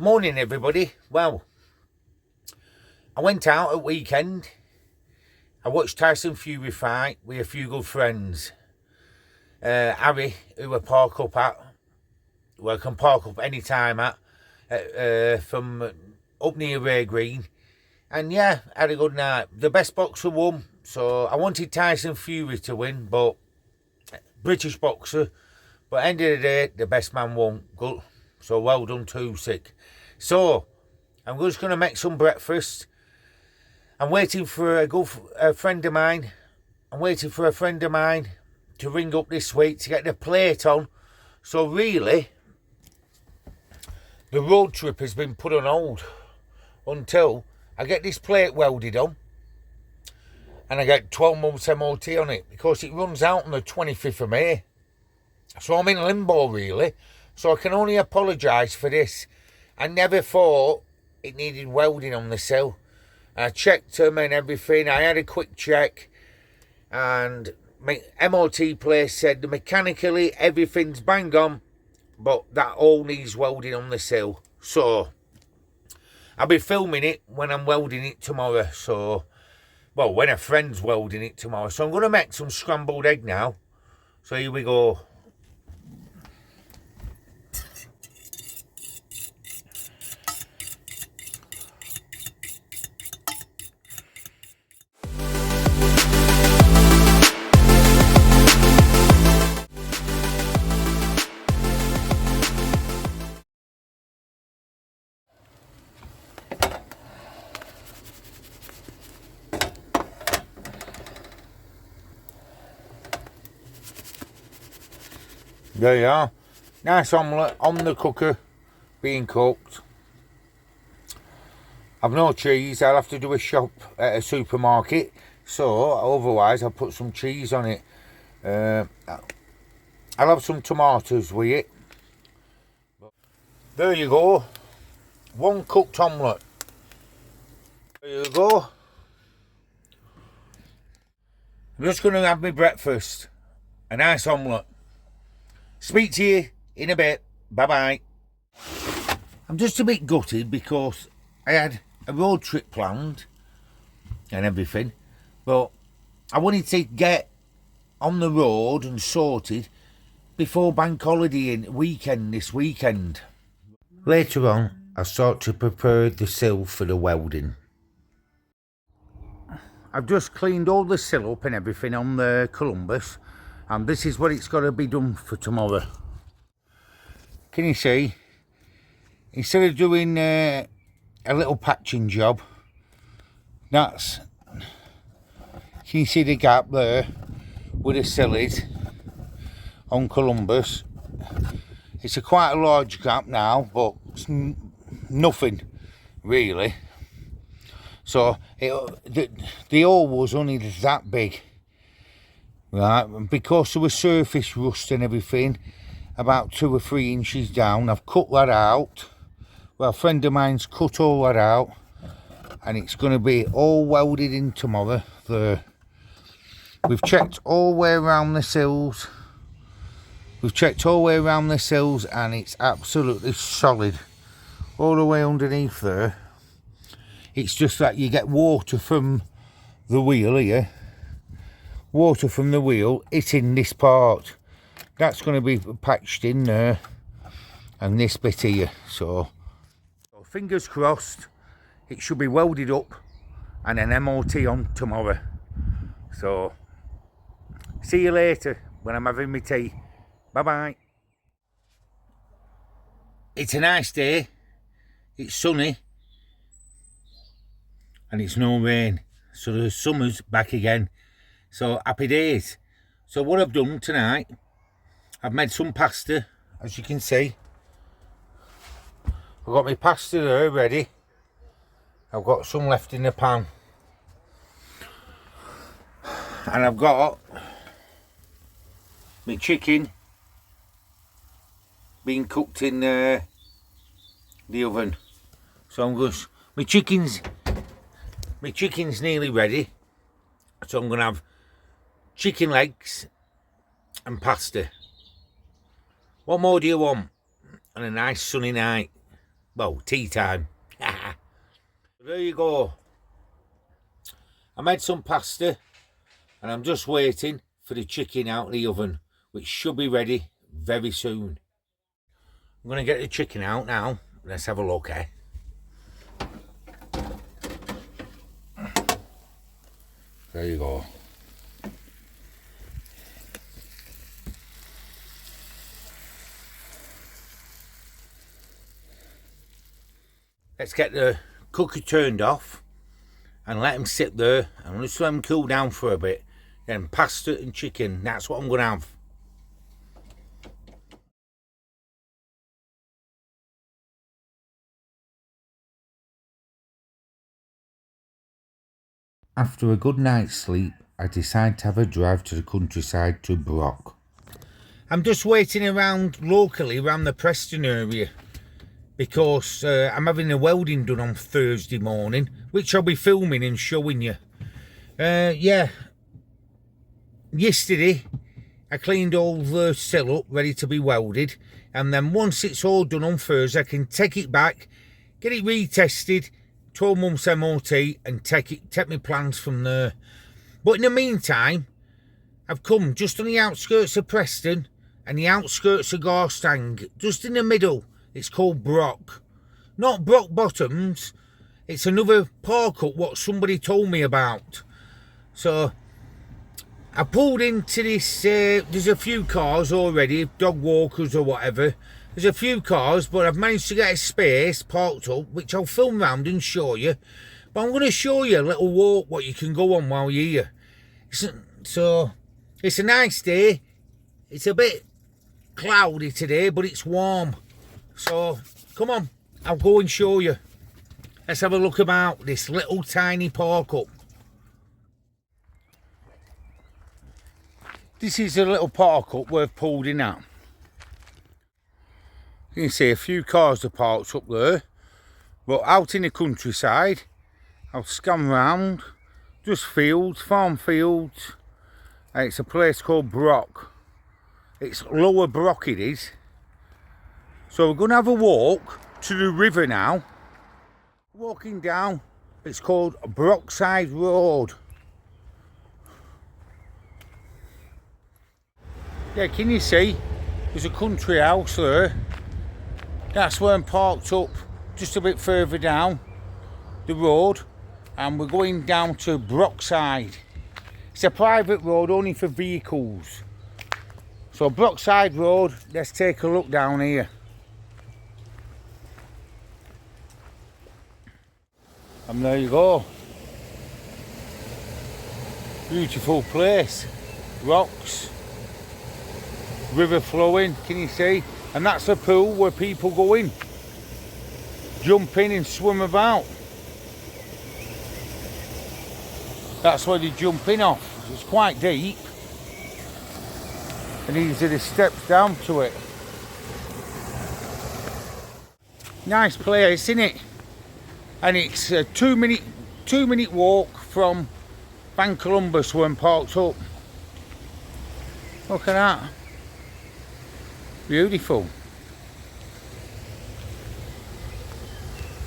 Morning everybody. Well, I went out at weekend. I watched Tyson Fury fight with a few good friends. Harry, who I park up at, well I can park up any time at, from up near Ray Green. And yeah, had a good night. The best boxer won, so I wanted Tyson Fury to win, but British boxer. But end of the day, the best man won. Good. So well done to Sick. So, I'm just going to make some breakfast. I'm waiting for a friend of mine. I'm waiting for a friend of mine to ring up this week to get the plate on. So really, the road trip has been put on hold until I get this plate welded on. And I get 12 months MOT on it because it runs out on the 25th of May. So I'm in limbo really. So I can only apologise for this. I never thought it needed welding on the sill. I checked them and everything. I had a quick check. And my MOT place said mechanically everything's bang on. But that all needs welding on the sill. So I'll be filming it when I'm welding it tomorrow. So, well, when a friend's welding it tomorrow. So I'm going to make some scrambled egg now. So here we go. There you are. Nice omelette on the cooker, being cooked. I've no cheese. I'll have to do a shop at a supermarket. So, otherwise, I'll put some cheese on it. I'll have some tomatoes with it. There you go. One cooked omelette. There you go. I'm just going to have my breakfast. A nice omelette. Speak to you in a bit. Bye-bye. I'm just a bit gutted because I had a road trip planned and everything, but I wanted to get on the road and sorted before bank holiday and weekend this weekend. Later on, I start to prepare the sill for the welding. I've just cleaned all the sill up and everything on the Columbus. And this is what it's got to be done for tomorrow. Can you see? Instead of doing a little patching job, can you see the gap there where the sill is on Columbus? It's quite a large gap now, but it's nothing really. So the hole was only that big. Right, because there was surface rust and everything, about 2 or 3 inches down, I've cut that out. Well, a friend of mine's cut all that out, and it's going to be all welded in tomorrow. We've checked all the way around the sills. And it's absolutely solid all the way underneath there. It's just that you get water from the wheel here. Water from the wheel hitting this part. That's going to be patched in there, and this bit here. So fingers crossed, it should be welded up and an MOT on tomorrow. So see you later when I'm having my tea. Bye bye. It's a nice day. It's sunny and it's no rain, so the summer's back again. So happy days. So what I've done tonight, I've made some pasta, as you can see. I've got my pasta there ready. I've got some left in the pan. And I've got my chicken being cooked in the oven. So I'm just, my chicken's nearly ready. So I'm going to have chicken legs and pasta. What more do you want on a nice sunny night? Well, tea time. There you go. I made some pasta and I'm just waiting for the chicken out of the oven, which should be ready very soon. I'm going to get the chicken out now. Let's have a look, eh? There you go. Let's get the cooker turned off and let them sit there and just let them cool down for a bit. Then pasta and chicken, that's what I'm going to have. After a good night's sleep, I decide to have a drive to the countryside to Brock. I'm just waiting around locally around the Preston area because I'm having a welding done on Thursday morning, which I'll be filming and showing you. Yeah, yesterday I cleaned all the sill up ready to be welded, and then once it's all done on Thursday I can take it back, get it retested, 12 months MOT, and take my plans from there. But in the meantime, I've come just on the outskirts of Preston and the outskirts of Garstang, just in the middle. It's called Brock. Not Brock Bottoms, it's another park up what somebody told me about. So I pulled into this, there's a few cars already, dog walkers or whatever. There's a few cars, but I've managed to get a space parked up, which I'll film round and show you. But I'm going to show you a little walk what you can go on while you're here. So, it's a nice day. It's a bit cloudy today, but it's warm. So, come on, I'll go and show you. Let's have a look about this little tiny park up. This is a little park up we've pulled in at. You can see a few cars are parked up there, but out in the countryside, I'll scan round, just fields, farm fields, and it's a place called Brock. It's Lower Brock it is. So we're going to have a walk to the river now. Walking down, it's called Brockside Road. Yeah, can you see? There's a country house there. That's where I'm parked up, just a bit further down the road. And we're going down to Brockside. It's a private road only for vehicles. So Brockside Road, let's take a look down here. And there you go. Beautiful place. Rocks. River flowing, can you see? And that's a pool where people go in. Jump in and swim about. That's where they jump in off. It's quite deep. And these are the steps down to it. Nice place, isn't it? And it's a 2 minute walk from Van Columbus where I'm parked up. Look at that. Beautiful.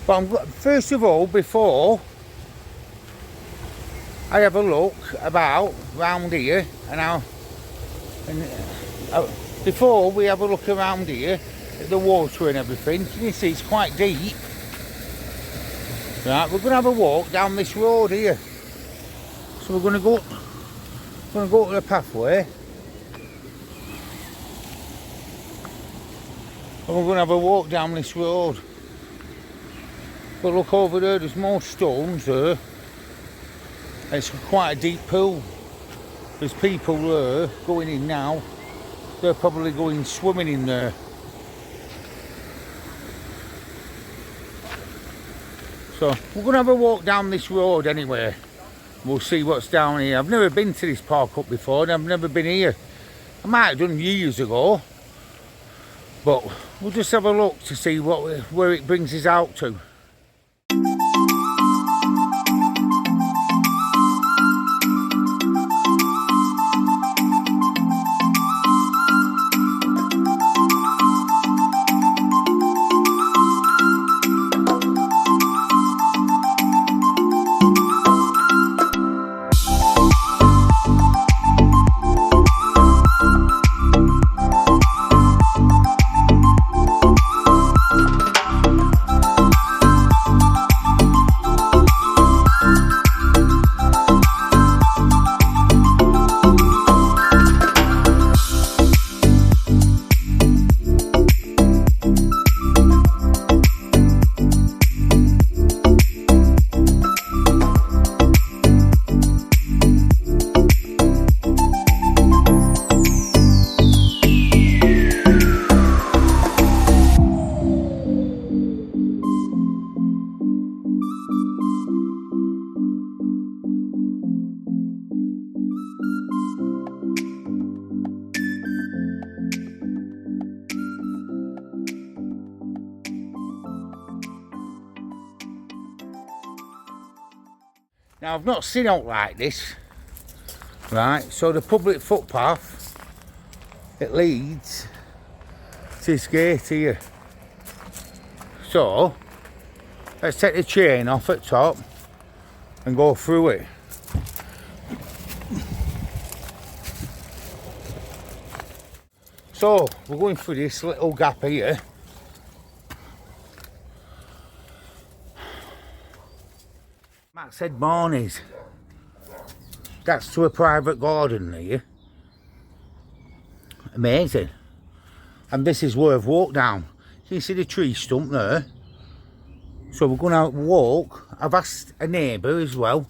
But first of all, before I have a look about round here, before we have a look around here at the water and everything, can you see it's quite deep? Right, we're going to have a walk down this road here. So we're going to go to the pathway. And we're going to have a walk down this road. But look over there, there's more stones there. It's quite a deep pool. There's people there going in now. They're probably going swimming in there. So we're going to have a walk down this road anyway. We'll see what's down here. I've never been to this park up before and I've never been here. I might have done years ago. But we'll just have a look to see where it brings us out to. Now I've not seen out like this, right? So the public footpath, it leads to this gate here. So let's take the chain off at top and go through it. So we're going through this little gap here. Matt said mornings. That's to a private garden here. Amazing. And this is where I've walked down. You can see the tree stump there. So we're going to walk. I've asked a neighbour as well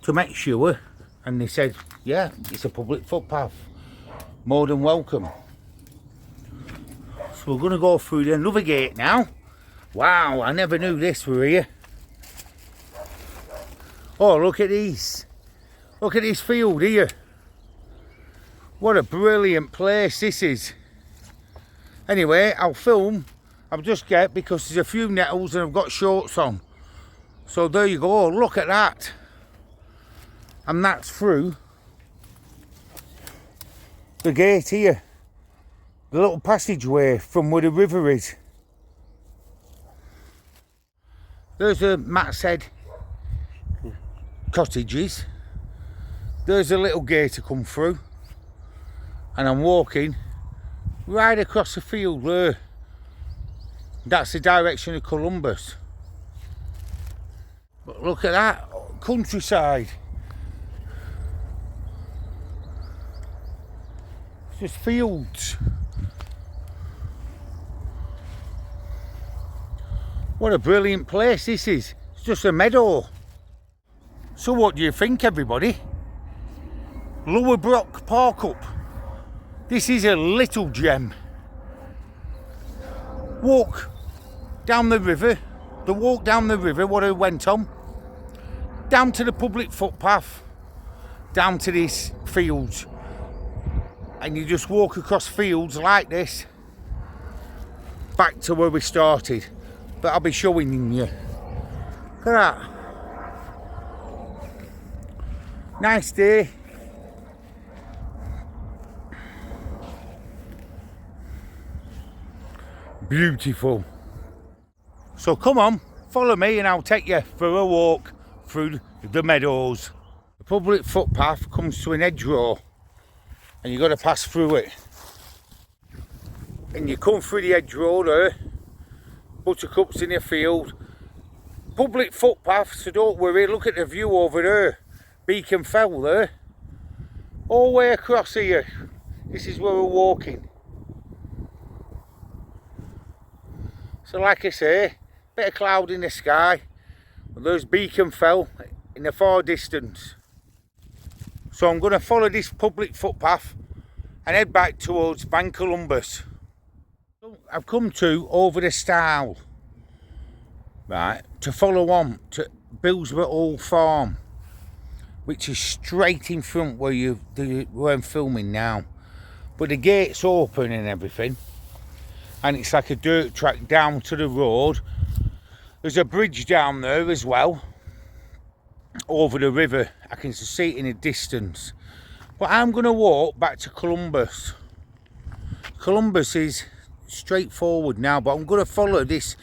to make sure, and they said, yeah, it's a public footpath. More than welcome. So we're going to go through another gate now. Wow, I never knew this were here. Oh, look at these. Look at this field here. What a brilliant place this is. Anyway, I'll film. I'll just get, because there's a few nettles and I've got shorts on. So there you go. Look at that. And that's through the gate here. The little passageway from where the river is. There's a, Matt said, cottages. There's a little gate to come through. And I'm walking right across the field there. That's the direction of Columbus. But look at that, countryside. It's just fields. What a brilliant place this is. It's just a meadow. So what do you think, everybody? Lower Brock Park Up. This is a little gem. Walk down the river. The walk down the river, what I went on. Down to the public footpath. Down to these fields. And you just walk across fields like this. Back to where we started. But I'll be showing you. Look at that. Nice day. Beautiful. So come on, follow me and I'll take you for a walk through the meadows. The public footpath comes to an hedgerow and you've got to pass through it. And you come through the hedgerow there, buttercups in the field. Public footpath, so don't worry, look at the view over there. Beacon Fell there. All the way across here. This is where we're walking. So like I say, bit of cloud in the sky, but there's Beacon Fell in the far distance. So I'm going to follow this public footpath and head back towards Ban Columbus. So I've come to over the stile, right, to follow on to Billsborough Old Farm, which is straight in front where I'm filming now. But the gate's open and everything. And it's like a dirt track down to the road. There's a bridge down there as well, over the river. I can see it in the distance. But I'm going to walk back to Columbus. Columbus is straightforward now, but I'm going to follow this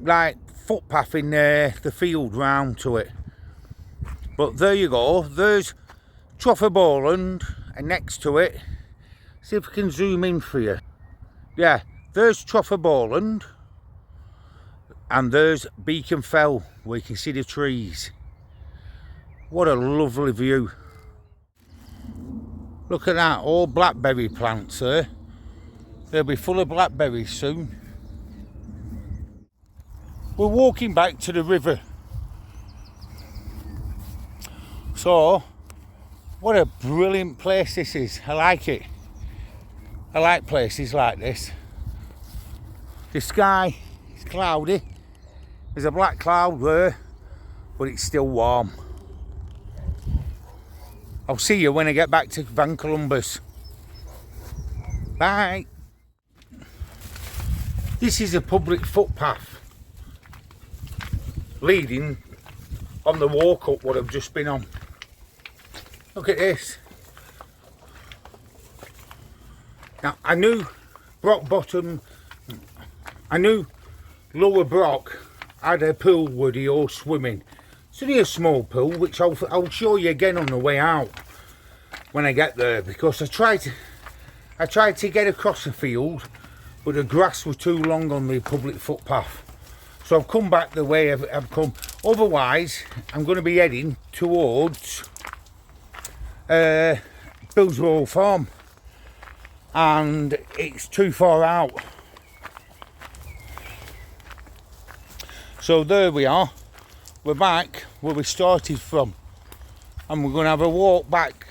like footpath in the field round to it. But there you go. There's Trafford Bowland, and next to it, see if I can zoom in for you. Yeah, there's Trafford Bowland and there's Beacon Fell where you can see the trees. What a lovely view. Look at that, all blackberry plants there. They'll be full of blackberries soon. We're walking back to the river. So, what a brilliant place this is. I like it. I like places like this. The sky is cloudy. There's a black cloud there, but it's still warm. I'll see you when I get back to Ban Columbus. Bye. This is a public footpath leading on the walk up what I've just been on. Look at this. Now I knew Brock Bottom, I knew Lower Brock had a pool where they all swimming. It's only a small pool, which I'll show you again on the way out when I get there, because I tried to get across the field, but the grass was too long on the public footpath. So I've come back the way I've come. Otherwise, I'm going to be heading towards Billsborough Farm, and it's too far out. So there we are. We're back where we started from, and we're going to have a walk back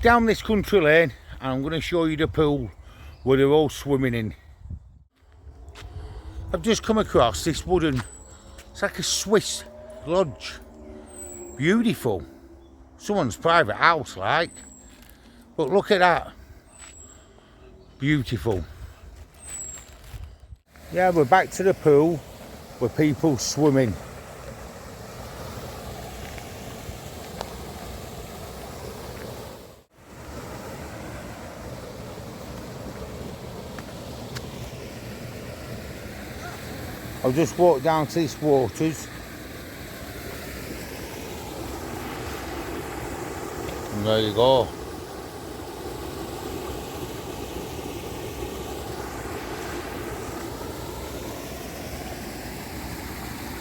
down this country lane, and I'm going to show you the pool where they're all swimming in. I've just come across this wooden, it's like a Swiss lodge. Beautiful. Someone's private house like. But look at that. Beautiful. Yeah, we're back to the pool where people swimming. I'll just walk down to these waters. And there you go.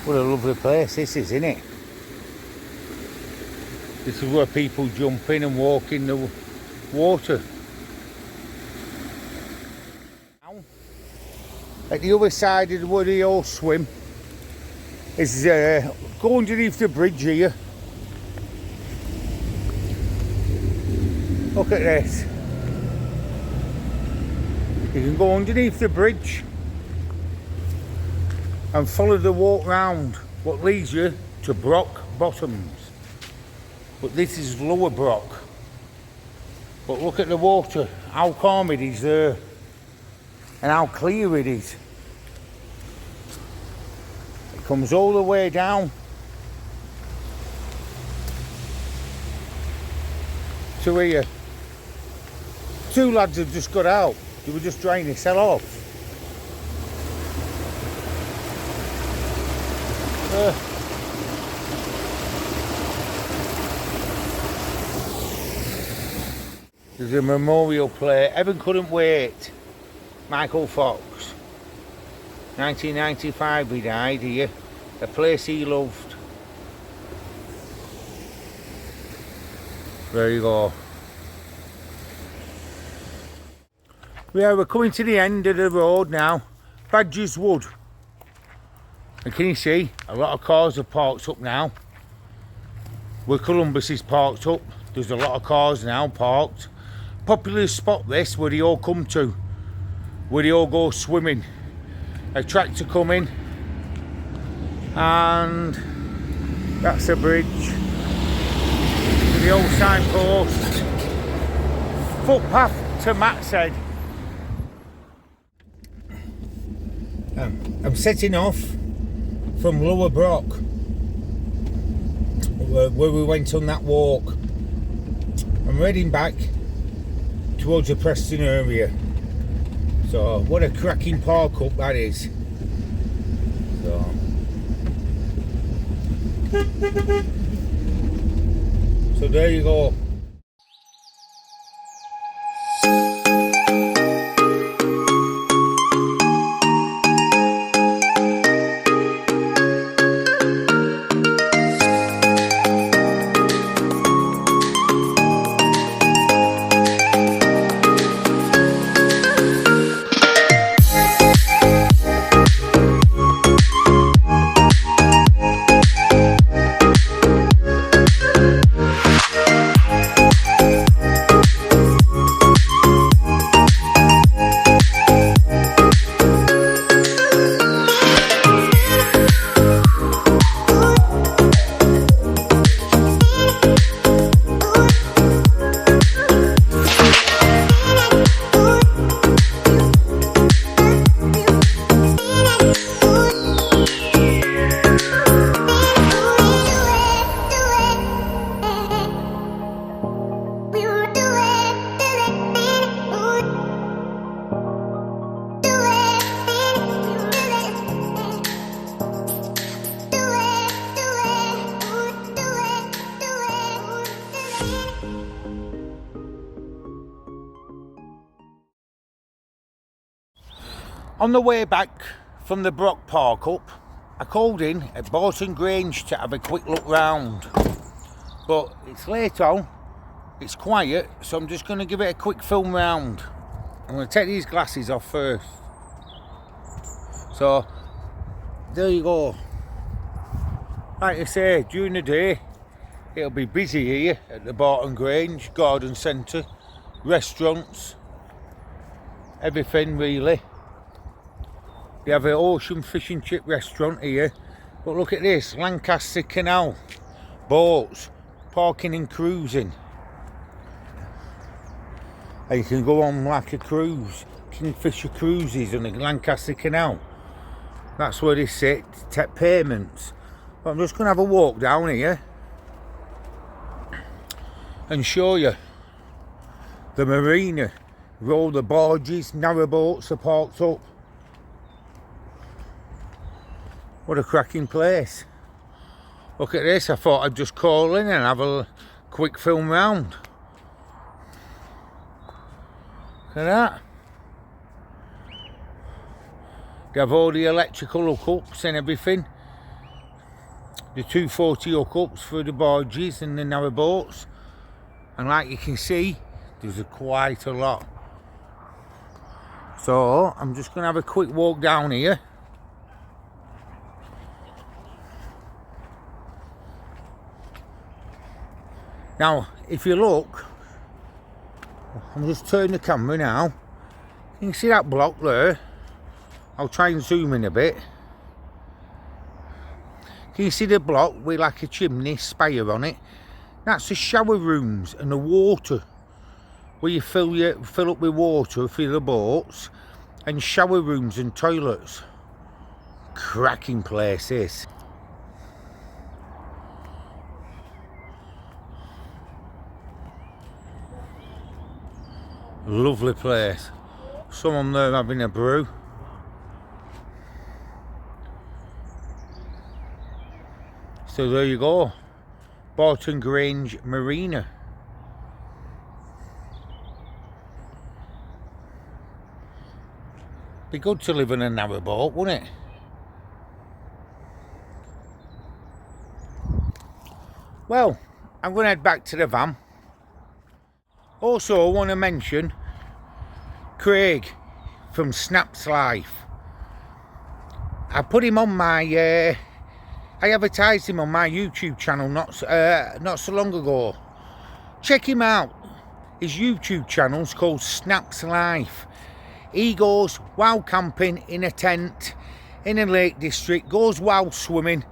What a lovely place this is, isn't it? This is where people jump in and walk in the water. At the other side of where they all swim is go underneath the bridge here. Look at this. You can go underneath the bridge and follow the walk round, what leads you to Brock Bottoms. But this is Lower Brock. But look at the water, how calm it is there, and how clear it is. It comes all the way down to here. Two lads have just got out. They were just trying to sell off. There's a memorial plate. Evan couldn't wait. Michael Fox. 1995 he died here. A place he loved. There you go. Yeah, we're coming to the end of the road now. Badger's Wood. And can you see? A lot of cars are parked up now. Where Columbus is parked up, there's a lot of cars now parked. Popular spot this, where they all come to. Where they all go swimming. A tractor coming. And that's a bridge. The old signpost. Footpath to Matt's Head. I'm setting off from Lower Brock, where we went on that walk. I'm heading back towards the Preston area. So what a cracking park up that is. So there you go. On the way back from the Brock Park up, I called in at Barton Grange to have a quick look round. But it's late on, it's quiet, so I'm just going to give it a quick film round. I'm going to take these glasses off first. So, there you go. Like I say, during the day, it'll be busy here at the Barton Grange Garden Centre, restaurants, everything really. They have an ocean fish and chip restaurant here, but look at this, Lancaster Canal, boats, parking and cruising. And you can go on like a cruise, Kingfisher Cruises on the Lancaster Canal. That's where they sit, take payments. But I'm just going to have a walk down here and show you the marina where all the barges, narrowboats are parked up. What a cracking place. Look at this, I thought I'd just call in and have a quick film round. Look at that. They have all the electrical hookups and everything. The 240 hookups for the barges and the narrowboats. And like you can see, there's quite a lot. So I'm just going to have a quick walk down here. Now, if you look, I'm just turning the camera now. You can see that block there. I'll try and zoom in a bit. Can you see the block with like a chimney spire on it? That's the shower rooms and the water, where you fill up with water for the boats, and shower rooms and toilets. Cracking place this. Lovely place. Someone there having a brew. So there you go, Barton Grange Marina. Be good to live in a narrowboat, wouldn't it? Well, I'm going to head back to the van. Also, I want to mention Craig from Snaps Life. I put him on my, I advertised him on my YouTube channel not so long ago. Check him out. His YouTube channel's called Snaps Life. He goes wild camping in a tent in a lake district, goes wild swimming.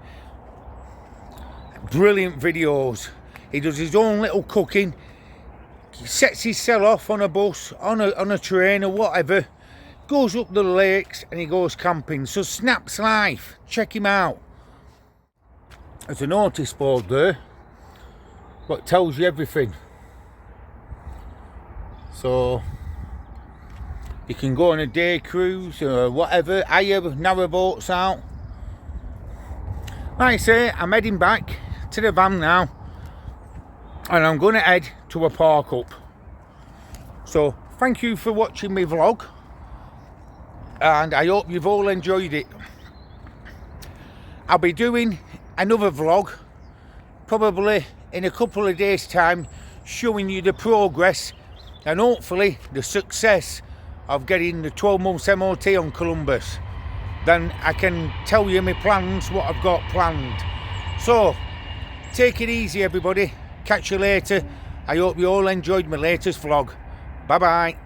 Brilliant videos. He does his own little cooking. He sets his cell off on a bus, on a train or whatever, goes up the lakes and he goes camping. So Snaps Life, check him out. There's a notice board there what tells you everything. So you can go on a day cruise or whatever, hire narrowboats out. Like I say, I'm heading back to the van now. And I'm going to head to a park up. So thank you for watching my vlog, and I hope you've all enjoyed it. I'll be doing another vlog probably in a couple of days time, showing you the progress and hopefully the success of getting the 12 months MOT on Columbus. Then I can tell you my plans, what I've got planned. So take it easy everybody. Catch you later. I hope you all enjoyed my latest vlog. Bye bye.